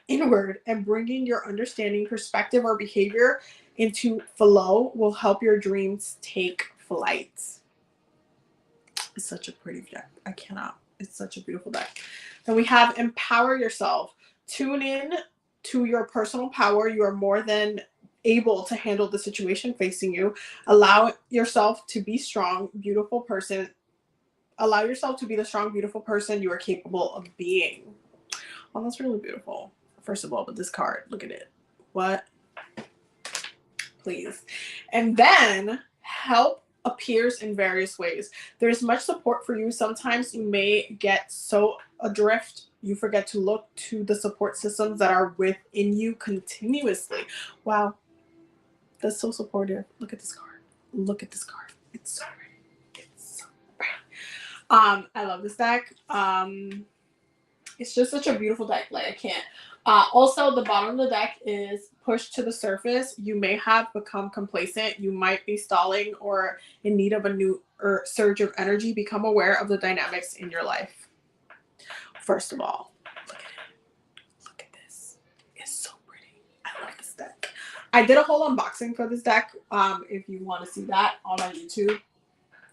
inward and bringing your understanding, perspective, or behavior into flow will help your dreams take flight. It's such a pretty deck. I cannot. It's such a beautiful deck. Then we have empower yourself. Tune in to your personal power. You are more than able to handle the situation facing you. Allow yourself to be strong, beautiful person. Allow yourself to be the strong, beautiful person you are capable of being. Well, that's really beautiful. First of all, but this card, look at it. What? Please. And then help appears in various ways. There's much support for you. Sometimes you may get so adrift you forget to look to the support systems that are within you continuously. Wow. That's so supportive. Look at this card. Look at this card. It's so pretty. It's so pretty. I love this deck. It's just such a beautiful deck. Like, I can't. Also, the bottom of the deck is pushed to the surface. You may have become complacent. You might be stalling or in need of a new surge of energy. Become aware of the dynamics in your life. First of all, look at it. Look at this. It's so pretty. I love this deck. I did a whole unboxing for this deck. If you want to see that on my YouTube.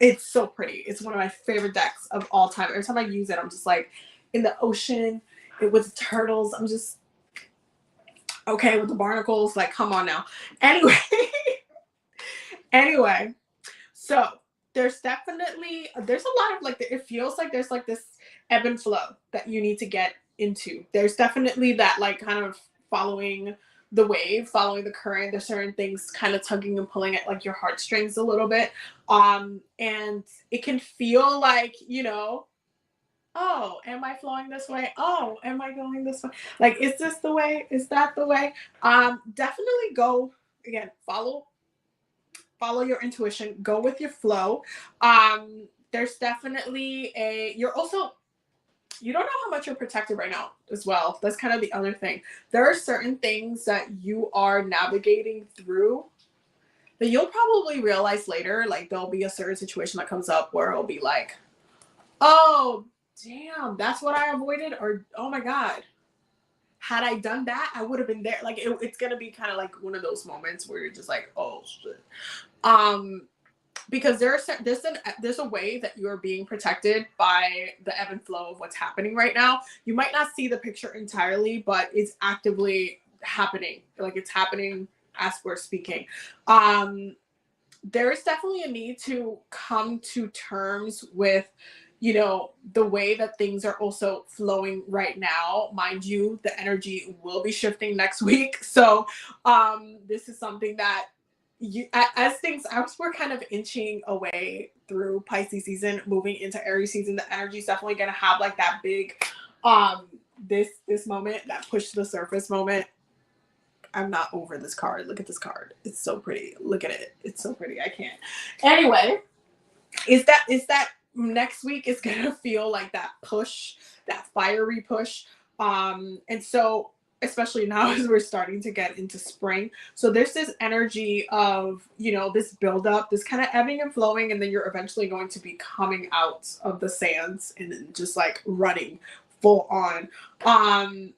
It's so pretty. It's one of my favorite decks of all time. Every time I use it, I'm just like in the ocean with the turtles. I'm just okay with the barnacles. Like, come on now. Anyway, so there's a lot of like, it feels like there's like this ebb and flow that you need to get into. There's definitely that like kind of following the wave, following the current. There's certain things kind of tugging and pulling at like your heartstrings a little bit. And it can feel like, oh, am I flowing this way? Oh, am I going this way? Like, is this the way? Is that the way? Definitely go, again, follow your intuition, go with your flow. There's definitely you don't know how much you're protected right now as well. That's kind of the other thing. There are certain things that you are navigating through that you'll probably realize later. Like, there'll be a certain situation that comes up where it'll be like, oh, damn, that's what I avoided. Or, oh my God, had I done that, I would have been there. Like, it's going to be kind of like one of those moments where you're just like, oh shit. Because there's a way that you are being protected by the ebb and flow of what's happening right now. You might not see the picture entirely, but it's actively happening. Like, it's happening as we're speaking. There is definitely a need to come to terms with you know, the way that things are also flowing right now, mind you, the energy will be shifting next week. So this is something that as things, as we're kind of inching away through Pisces season, moving into Aries season, the energy is definitely going to have like that big, this moment, that push to the surface moment. I'm not over this card. Look at this card. It's so pretty. Look at it. It's so pretty. I can't. Anyway, is that next week is gonna feel like that push, that fiery push. And so especially now as we're starting to get into spring. So there's this energy of, you know, this buildup, this kind of ebbing and flowing, and then you're eventually going to be coming out of the sands and then just like running full on.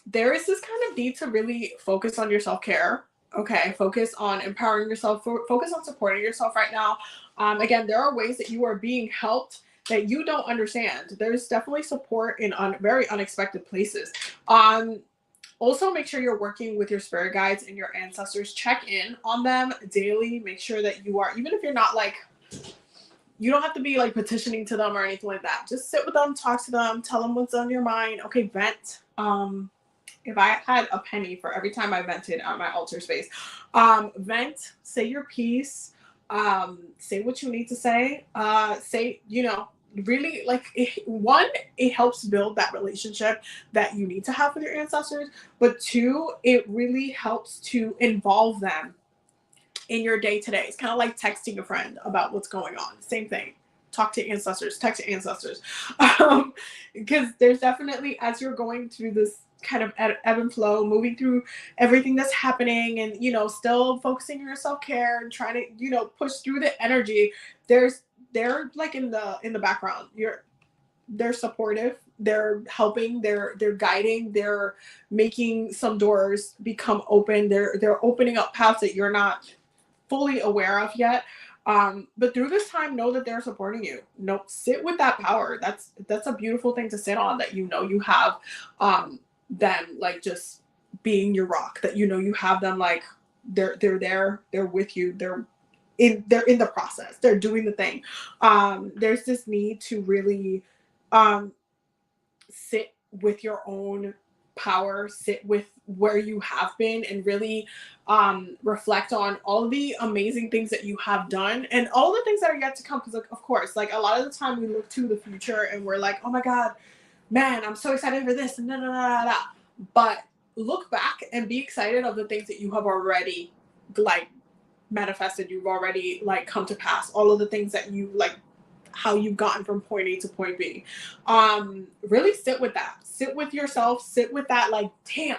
There is this kind of need to really focus on your self-care. Okay, focus on empowering yourself, focus on supporting yourself right now. Again, there are ways that you are being helped that you don't understand. There's definitely support in very unexpected places. Also, make sure you're working with your spirit guides and your ancestors. Check in on them daily. Make sure that you are, even if you're not like, you don't have to be like petitioning to them or anything like that. Just sit with them, talk to them, tell them what's on your mind. Okay, vent. If I had a penny for every time I vented at my altar space, vent, say your piece, say what you need to say, say, you know, really like it helps build that relationship that you need to have with your ancestors, but two, it really helps to involve them in your day to day. It's kind of like texting a friend about what's going on. Same thing. Talk to ancestors, text your ancestors. Because there's definitely, as you're going through this kind of ebb and flow, moving through everything that's happening and, you know, still focusing on your self-care and trying to, you know, push through the energy, they're like in the background. They're supportive, they're helping, they're guiding, they're making some doors become open, they're opening up paths that you're not fully aware of yet. But through this time, know that they're supporting you. No, sit with that power. That's a beautiful thing to sit on, that you know you have them like just being your rock, that you know you have them like they're there, they're with you, they're in the process, they're doing the thing. There's this need to really sit with your own power, sit with where you have been, and really reflect on all the amazing things that you have done and all the things that are yet to come. Because of course, like a lot of the time we look to the future and we're like, oh my god, man, I'm so excited for this and da, da, da, da. But look back and be excited of the things that you have already like manifested, you've already like come to pass, all of the things that you like, how you've gotten from point A to point B. Really sit with that. Sit with yourself. Sit with that. Like, damn,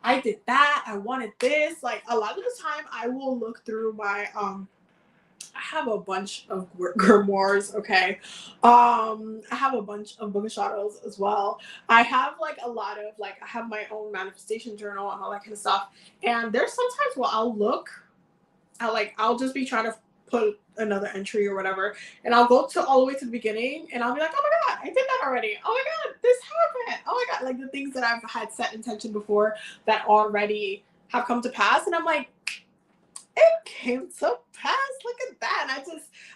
I did that. I wanted this. Like a lot of the time I will look through my, I have a bunch of grimoires. Okay. I have a bunch of book of shadows as well. I have like a lot of like, I have my own manifestation journal and all that kind of stuff. And there's sometimes where I'll just be trying to put another entry or whatever, and I'll go to all the way to the beginning and I'll be like, oh my god, I did that already. Oh my god, this happened. Oh my god, like the things that I've had set intention before that already have come to pass, and I'm like, it came to pass. Look at that.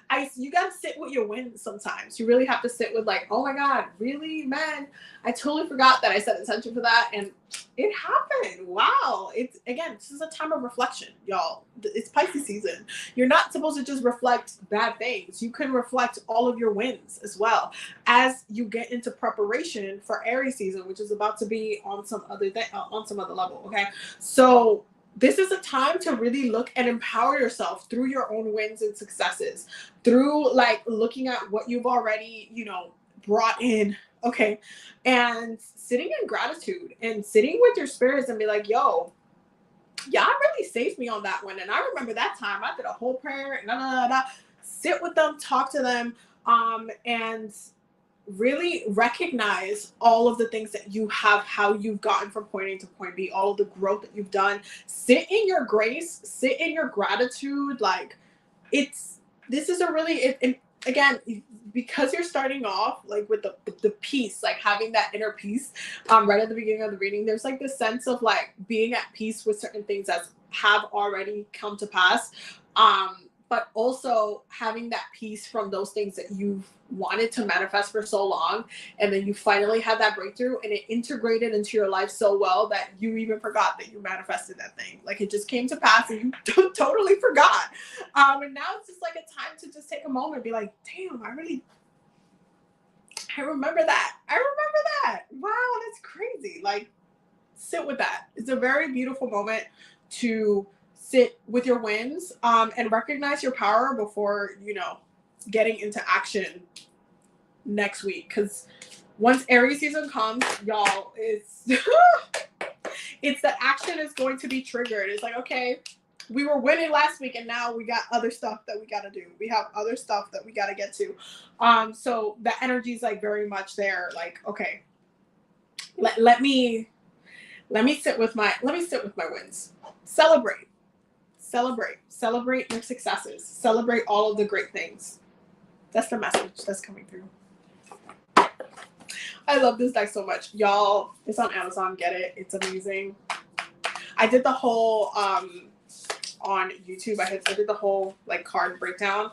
And you gotta sit with your wins sometimes. You really have to sit with like, oh my god, really, man, I totally forgot that I set intention for that, and it happened. Wow. It's, again, this is a time of reflection, y'all. It's Pisces season. You're not supposed to just reflect bad things. You can reflect all of your wins as well as you get into preparation for Aries season, which is about to be on some other level. Okay, so this is a time to really look and empower yourself through your own wins and successes, through like looking at what you've already, you know, brought in. Okay. And sitting in gratitude and sitting with your spirits and be like, yo, y'all really saved me on that one. And I remember that time I did a whole prayer and sit with them, talk to them, and really recognize all of the things that you have, how you've gotten from point A to point B, all of the growth that you've done. Sit in your grace, sit in your gratitude. Like this is a really, again, because you're starting off like with the peace, like having that inner peace, right at the beginning of the reading, there's like this sense of like being at peace with certain things that have already come to pass. but also having that peace from those things that you've wanted to manifest for so long, and then you finally had that breakthrough and it integrated into your life so well that you even forgot that you manifested that thing. Like it just came to pass and you totally forgot. And now it's just like a time to just take a moment and be like, damn, I remember that. I remember that. Wow, that's crazy. Like, sit with that. It's a very beautiful moment to sit with your wins, and recognize your power before, getting into action next week. Because once Aries season comes, y'all, it's it's the action is going to be triggered. It's like, okay, we were winning last week and now we got other stuff that we got to do. We have other stuff that we got to get to. So the energy is like very much there. Like, okay, let me sit with my wins. Celebrate your successes. Celebrate all of the great things. That's the message that's coming through. I love this deck so much, y'all. It's on Amazon. Get it. It's amazing. I did the whole on YouTube. I did the whole like card breakdown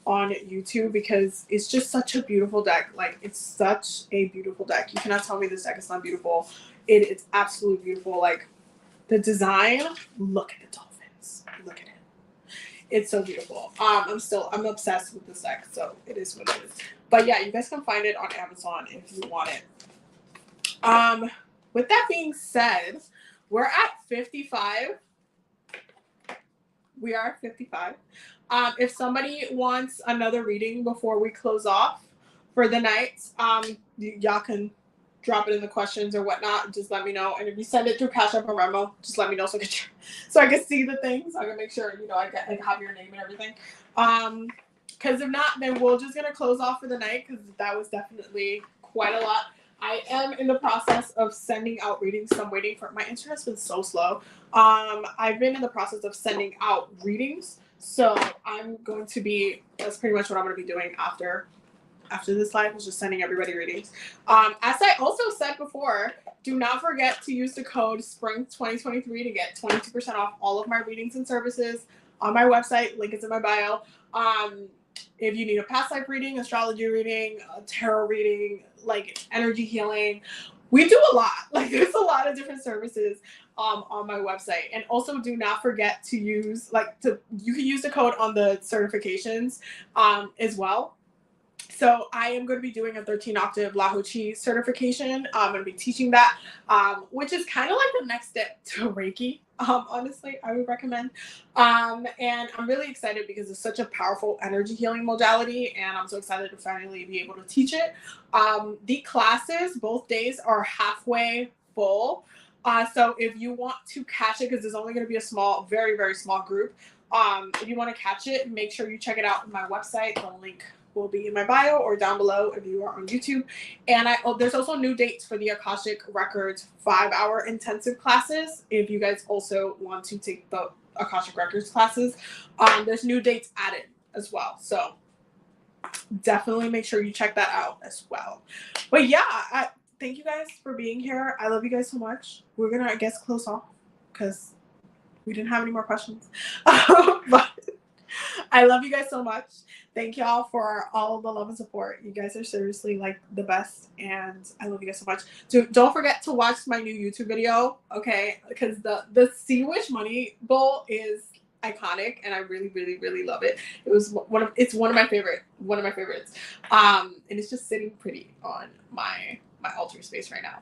on YouTube because it's just such a beautiful deck. Like, it's such a beautiful deck. You cannot tell me this deck is not beautiful. It's absolutely beautiful. Like, the design, look at the dolphins. Look at it. It's so beautiful. I'm obsessed with this deck, so it is what it is. But yeah, you guys can find it on Amazon if you want it. With that being said, we're at 55. We are at 55. If somebody wants another reading before we close off for the night, y'all can drop it in the questions or whatnot. Just let me know. And if you send it through Cash App or Venmo, just let me know so I can see the things. I can make sure, I have your name and everything. Because if not, then we're just going to close off for the night because that was definitely quite a lot. I am in the process of sending out readings. So I'm waiting for, my internet's been so slow. I've been in the process of sending out readings. So that's pretty much what I'm going to be doing after this live, is just sending everybody readings. As I also said before, do not forget to use the code SPRING2023 to get 22% off all of my readings and services on my website. Link is in my bio. If you need a past life reading, astrology reading, a tarot reading, like energy healing, we do a lot. Like, there's a lot of different services on my website. And also do not forget to use you can use the code on the certifications as well. So I am going to be doing a 13-octave Lahu Chi certification. I'm going to be teaching that, which is kind of like the next step to Reiki. Honestly, I would recommend. And I'm really excited because it's such a powerful energy healing modality, and I'm so excited to finally be able to teach it. The classes, both days, are halfway full. So if you want to catch it, because there's only going to be a small, very, very small group. If you want to catch it, make sure you check it out on my website. The link will be in my bio or down below if you are on YouTube. And there's also new dates for the Akashic Records 5-hour intensive classes. If you guys also want to take the Akashic Records classes, there's new dates added as well. So definitely make sure you check that out as well. But yeah, thank you guys for being here. I love you guys so much. We're gonna, I guess, close off because we didn't have any more questions. But I love you guys so much. Thank y'all for all the love and support. You guys are seriously like the best, and I love you guys so much. Don't forget to watch my new YouTube video, okay? Because the Sea Wish Money Bowl is iconic, and I really, really, really love it. It's one of my favorites. And it's just sitting pretty on my altar space right now.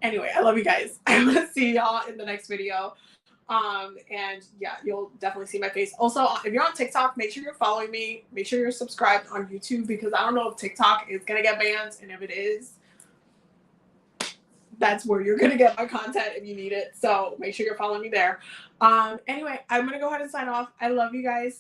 Anyway, I love you guys. I will see y'all in the next video. And yeah, you'll definitely see my face. Also, if you're on TikTok, make sure you're following me. Make sure you're subscribed on YouTube, because I don't know if TikTok is gonna get banned, and if it is, that's where you're gonna get my content if you need it. So make sure you're following me there. Anyway, I'm gonna go ahead and sign off. I love you guys.